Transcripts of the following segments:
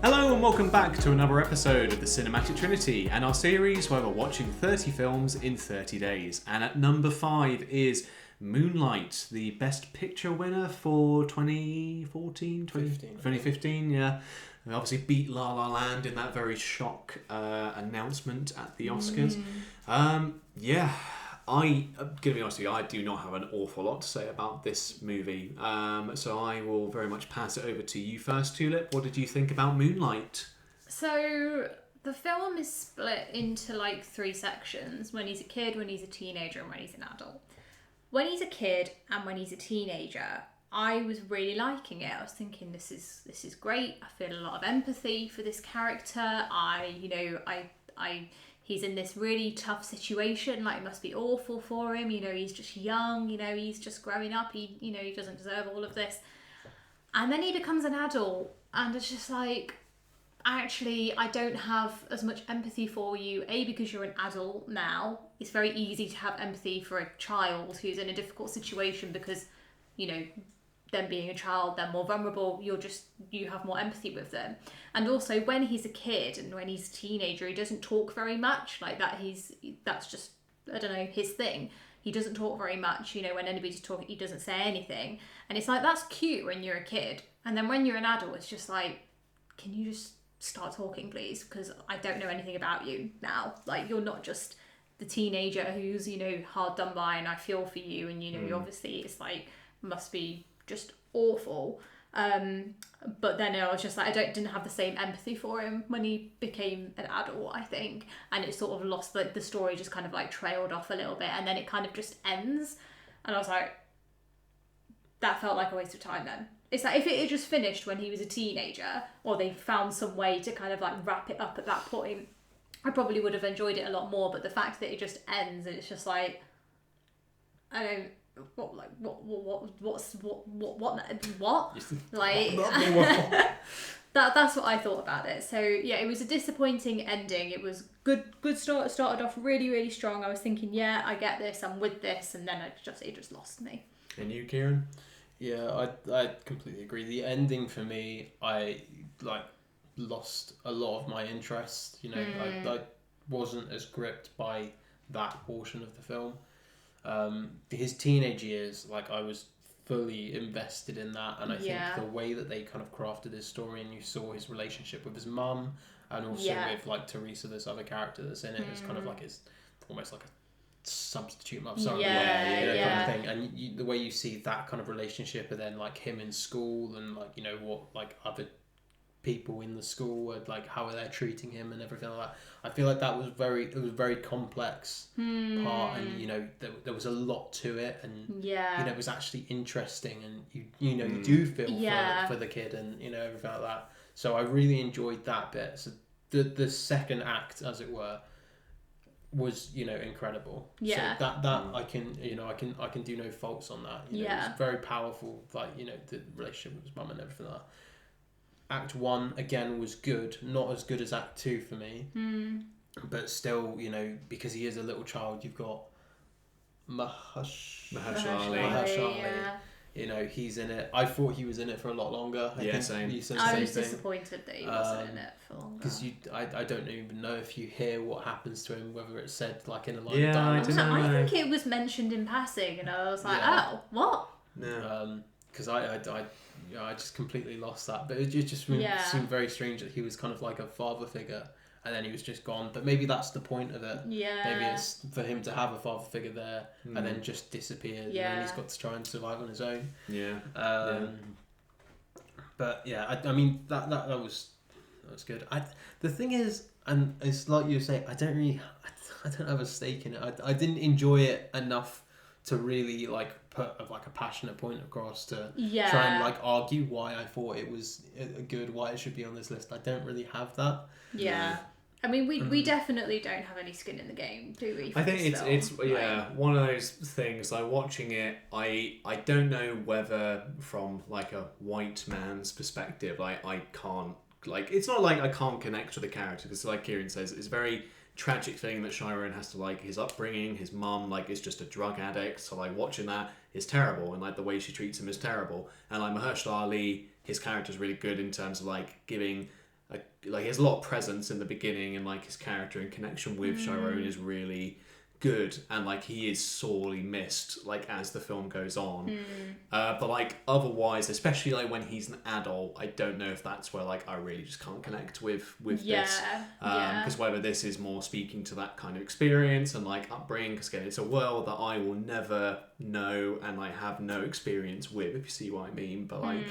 Hello and welcome back to another episode of the Cinematic Trinity and our series where we're watching 30 films in 30 days. And at number 5 is Moonlight, the Best Picture winner for 2015, yeah. We obviously beat La La Land in that very shock announcement at the Oscars. I'm going to be honest with you, I do not have an awful lot to say about this movie. So I will very much pass it over to you first, Tulip. What did you think about Moonlight? So the film is split into like 3 sections: when he's a kid, when he's a teenager, and when he's an adult. When he's a kid and when he's a teenager, I was really liking it. I was thinking, this is great. I feel a lot of empathy for this character. He's in this really tough situation. Like, it must be awful for him. He's just young. He's just growing up. He doesn't deserve all of this. And then he becomes an adult, and it's just like, actually, I don't have as much empathy for you. A, because you're an adult now. It's very easy to have empathy for a child who's in a difficult situation because, them being a child, they're more vulnerable. You have more empathy with them. And also, when he's a kid and when he's a teenager, he doesn't talk very much. Like that, that's just, I don't know, his thing. He doesn't talk very much. When anybody's talking, he doesn't say anything. And it's like, that's cute when you're a kid. And then when you're an adult, it's just like, can you just start talking, please? Because I don't know anything about you now. Like, you're not just the teenager who's, hard done by, and I feel for you. And, you obviously, it's like, must be just awful. But then I was just like, I didn't have the same empathy for him when he became an adult, I think. And it sort of lost, like, the story just kind of like trailed off a little bit, and then it kind of just ends. And I was like, that felt like a waste of time then. It's like, if it had just finished when he was a teenager, or they found some way to kind of like wrap it up at that point, I probably would have enjoyed it a lot more. But the fact that it just ends, and it's just like, I don't, what like what like that's what I thought about it. So yeah, it was a disappointing ending. It was good start. It started off really, really strong. I was thinking, yeah, I get this, I'm with this, and then it just lost me. And you, Kieran? Yeah, I completely agree. The ending for me, I lost a lot of my interest. I wasn't as gripped by that portion of the film. His teenage years, I was fully invested in that, and I think the way that they kind of crafted his story, and you saw his relationship with his mum, and also with Teresa, this other character that's in it, is kind of like his almost like a substitute mum, kind of thing. And the way you see that kind of relationship, and then like him in school, and what other people in the school were like, how are they treating him and everything like that. I feel like that was very complex part, and there was a lot to it, and it was actually interesting, and you do feel for the kid, and everything like that. So I really enjoyed that bit. So the second act, as it were, was incredible. So that I can do no faults on that. It was very powerful, the relationship with his mum and everything like that. Act 1 again was good, not as good as Act 2 for me, but still, because he is a little child, you've got Mahershala Ali. He's in it. I thought he was in it for a lot longer. Same. I was disappointed that he wasn't in it for longer. Because I don't even know if you hear what happens to him, whether it's said in a line of dialogue. I think it was mentioned in passing, and I was like, oh, what? No. Because I just completely lost that, but it just seemed very strange that he was kind of like a father figure, and then he was just gone. But maybe that's the point of it. Yeah. Maybe it's for him to have a father figure there, and then just disappear, and then he's got to try and survive on his own. Yeah. But yeah, I mean that was good. The thing is, and it's like you say, I don't have a stake in it. I didn't enjoy it enough to really put a passionate point across to try and argue why I thought it was good, why it should be on this list. I don't really have that. Yeah. I mean, we definitely don't have any skin in the game, do we? I think it's one of those things. Like, watching it, I don't know whether from a white man's perspective, I can't it's not like I can't connect with the character, because like Kieran says, it's very tragic thing that Chiron has to his upbringing, his mum is just a drug addict, so watching that is terrible, and the way she treats him is terrible. And Mahershala Ali, his character is really good in terms of giving like he has a lot of presence in the beginning, and like his character and connection with Chiron is really good, and like he is sorely missed like as the film goes on. But like otherwise, especially like when he's an adult, I don't know if that's where like I really just can't connect with this, because whether this is more speaking to that kind of experience and like upbringing, because again it's a world that I will never know and I have no experience with, if you see what I mean. But like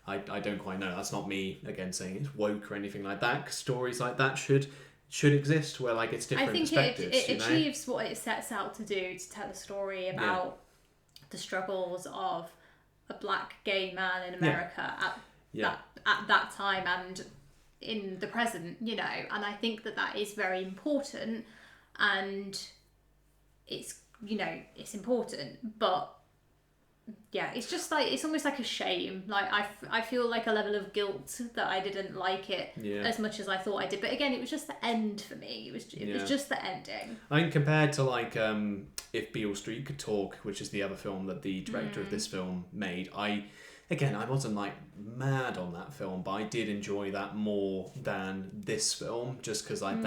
I don't quite know. That's not me again saying it's woke or anything like that, 'cause stories like that should exist where like it's different I think perspectives. it achieves what it sets out to do, to tell a story about the struggles of a black gay man in America at that time and in the present, you know. And I think that is very important, and it's, you know, it's important, but yeah, it's just like, it's almost like a shame. Like I feel like a level of guilt that I didn't like it as much as I thought I did. But again, it was just the end for me. It was just the ending. I think compared to like If Beale Street Could Talk, which is the other film that the director of this film made, I wasn't like mad on that film, but I did enjoy that more than this film, just because like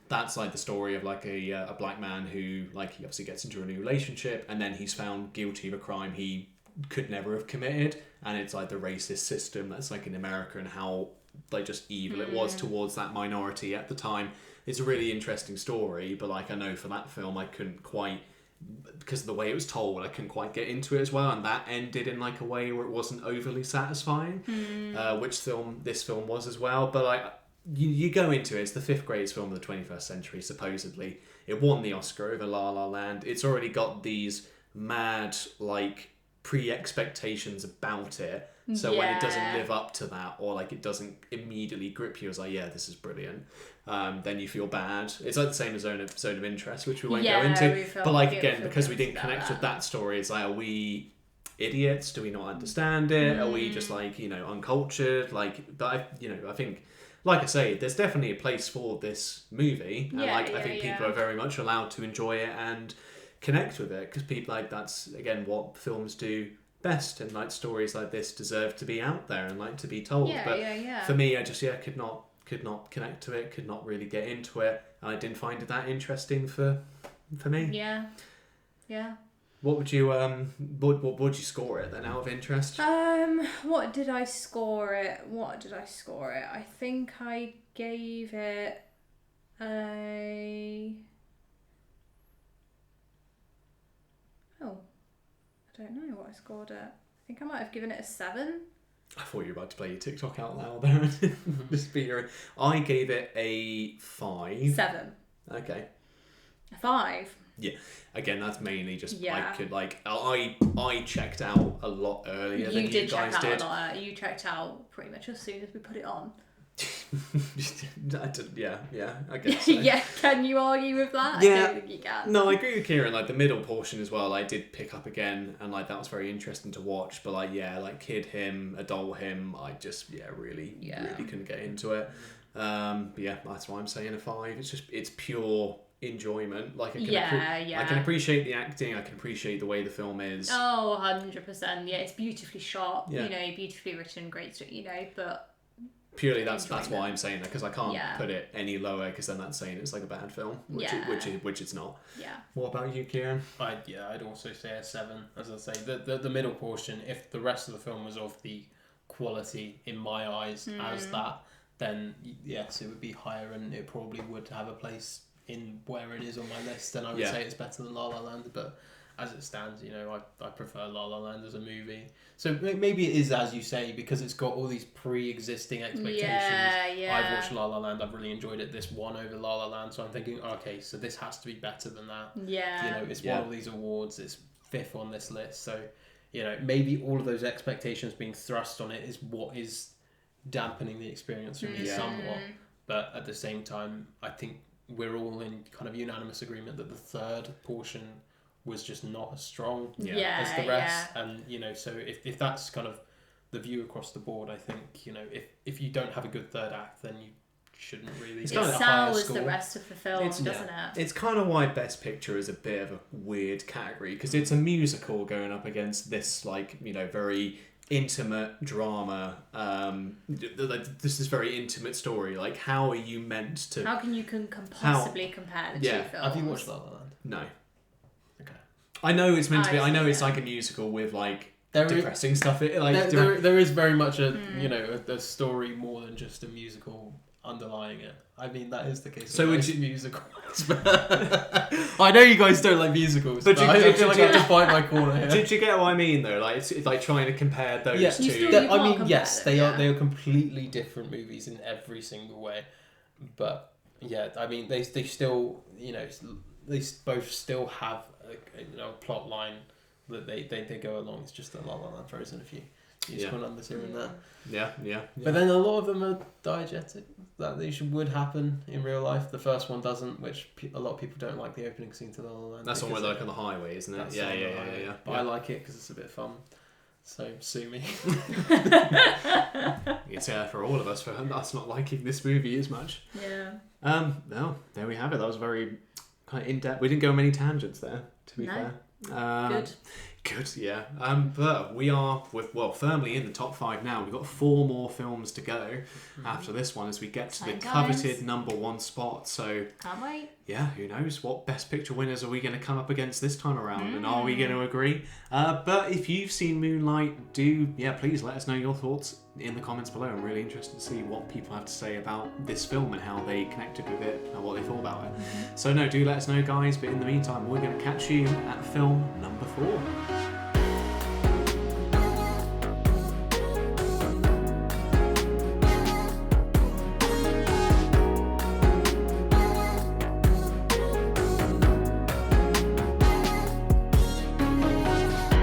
that's like the story of like a black man who like he obviously gets into a new relationship and then he's found guilty of a crime he could never have committed, and it's like the racist system that's like in America and how like just evil it was towards that minority at the time. It's a really interesting story, but like I know for that film I couldn't quite, because of the way it was told, I couldn't quite get into it as well, and that ended in like a way where it wasn't overly satisfying, which this film was as well. But like you go into it, it's the 5th greatest film of the 21st century supposedly. It won the Oscar over La La Land. It's already got these mad like pre-expectations about it, so when it doesn't live up to that, or like it doesn't immediately grip you as like, yeah, this is brilliant, then you feel bad. It's like the same as Zone of Interest, which we won't go into, but like again, because we didn't connect with that story, it's like, are we idiots? Do we not understand it? Are we just like, you know, uncultured? Like, but I think, like I say, there's definitely a place for this movie, and I think people are very much allowed to enjoy it and connect with it, because people, like, that's again what films do best, and like stories like this deserve to be out there and like to be told. For me, I just could not connect to it, could not really get into it, and I didn't find it that interesting for me. What would you what would you score it then, out of interest? What did I score it? I think I gave it a... Oh, I don't know what I scored it. I think I might have given it a 7. I thought you were about to play your TikTok out loud there. Just be your... I gave it a 5. 7. Okay. A 5. Yeah. Again, that's mainly just I checked out a lot earlier than you guys did. You checked out pretty much as soon as we put it on. I guess so. Yeah, can you argue with that? Yeah. I don't think you can. No, I agree with Kieran. Like the middle portion as well, I did pick up again, and like that was very interesting to watch. But like kid him, adult him, I just really couldn't get into it. But yeah, that's why I'm saying a 5. It's pure enjoyment. Like I can appreciate the acting, I can appreciate the way the film is. Oh, 100%. Yeah, it's beautifully shot. Yeah. You know, beautifully written, great. You know, but. Purely that's why I'm saying that, because I can't put it any lower, because then that's saying it's like a bad film, which it's not. Yeah. What about you, Kieran? I'd also say a 7. As I say, the middle portion, if the rest of the film was of the quality in my eyes as that, then yes, it would be higher, and it probably would have a place in where it is on my list, and I would say it's better than La La Land. But as it stands, you know, I prefer La La Land as a movie. So maybe it is, as you say, because it's got all these pre-existing expectations. Yeah. I've watched La La Land, I've really enjoyed it. This won over La La Land, so I'm thinking, okay, so this has to be better than that. Yeah. You know, it's won all these awards, it's 5th on this list. So, you know, maybe all of those expectations being thrust on it is what is dampening the experience for me somewhat. But at the same time, I think we're all in kind of unanimous agreement that the third portion was just not as strong as the rest. And you know, so if that's kind of the view across the board, I think, you know, if you don't have a good third act, then you shouldn't really. It sours the rest of the film, doesn't it? It's kind of why Best Picture is a bit of a weird category, because it's a musical going up against this, like, you know, very intimate drama. This is very intimate story. Like, how are you meant to? How can you possibly compare the two films? Have you watched La La Land? No. Okay. I know it's meant to be. I know it's yeah. like a musical with like There is- depressing stuff. Like there is very much a a story more than just a musical underlying it. I mean, that is the case. So with would most you- musicals? I know you guys don't like musicals, But but you- I feel like I have to fight my corner here. Did you get what I mean though? Like it's like trying to compare those Yeah. two. You still- I can't mean, compare yes, them, they yeah. are. They are completely different movies in every single way. But yeah, I mean, they still they both still have a plot line that they go along. It's just that La La Land throws in a few musical numbers here and there. Yeah. But then a lot of them are diegetic. That would happen in real life. The first one doesn't, which a lot of people don't like the opening scene to La La Land. That's the one because where they're like on the highway, isn't it? that's Yeah. on the highway. But I like it because it's a bit fun. So sue me. It's for all of us for us not liking this movie as much. Yeah. No, there we have it. That was very kind of in depth. We didn't go on many tangents there, to be No. fair. Good. Good, yeah. But we are firmly in the top 5 now. We've got 4 more films to go after this one as we get to the Exciting coveted times. number 1 spot. So Can't wait. yeah, who knows what Best Picture winners are we going to come up against this time around, and are we going to agree? But if you've seen Moonlight, please let us know your thoughts in the comments below. I'm really interested to see what people have to say about this film and how they connected with it and what they thought about it. So no, do let us know, guys. But in the meantime, we're going to catch you at film number 4.